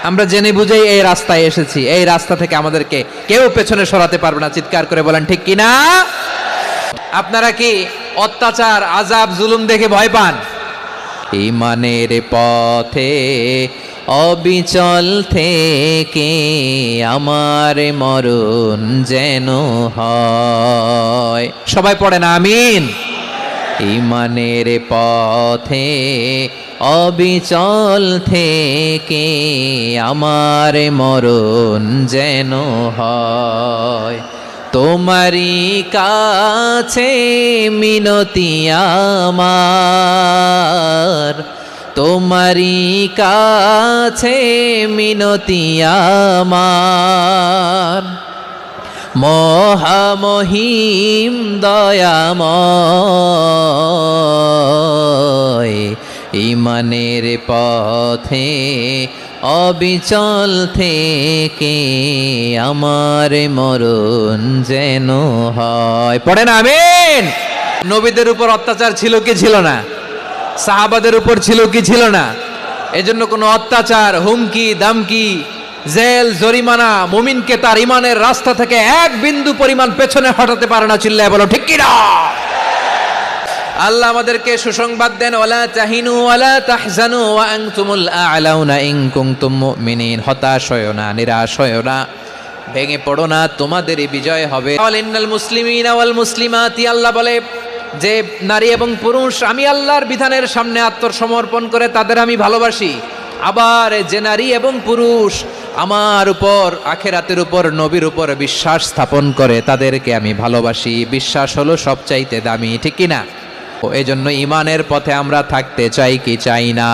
আমরা জেনে বুঝেই এই রাস্তায় এসেছি, এই রাস্তা থেকে আমাদেরকে কেউ পেছনে সরাতে পারবে না। চিৎকার করে বলেন ঠিক কিনা? আপনারা কি অত্যাচার, আযাব, জুলুম দেখে ভয় পান? ঈমানের পথে অবিচল থেকে আমার মরণ যেন হয়। সবাই পড়েন আমিন। ঈমানের পথে অবিচল থেকে আমার মরণ যেন হয়। তোমারই কাছে মিনতি আমার, তোমারই কাছে মিনতি আমার, মহামহিম দয়াময়। ঈমানের পথে অবিচল থেকে আমার মরণ যেন হয়। পড়েন আমিন। নবীদের উপর অত্যাচার ছিল কি ছিল না? সাহাবাদের উপর ছিল কি ছিল না? এজন্য কোনো অত্যাচার, হুমকি, দামকি, জেল, জরিমানা মুমিনকে তার ঈমানের রাস্তা থেকে এক বিন্দু পরিমাণ পেছনে হটাতে পারে না। চিল্লায় বলো ঠিক কি না? আল্লাহ আমাদেরকে সুসংবাদ দেন, ওয়ালা তাহিনু ওয়ালা তাহজানু ওয়া আনতুমুল আ'লাউনা ইন কুনতুম মুমিনিন। হতাশ হয়ো না, নিরাশ হয়ো না, ভেঙে পড়ো না, তোমাদেরই বিজয় হবে। ইন্নাল মুসলিমিনা ওয়াল মুসলিমাতি, আল্লাহ বলে যে নারী এবং পুরুষ আমি আল্লাহর বিধানের সামনে আত্মসমর্পণ করে তাদের আমি ভালোবাসি। আবার যে নারী এবং পুরুষ আমার উপর, আখিরাতের উপর, নবীর উপর বিশ্বাস স্থাপন করে তাদেরকে আমি ভালোবাসি। বিশ্বাস হলো সবচাইতে দামি, ঠিক কিনা? এই জন্য ঈমানের পথে আমরা থাকতে চাই কি চাই না?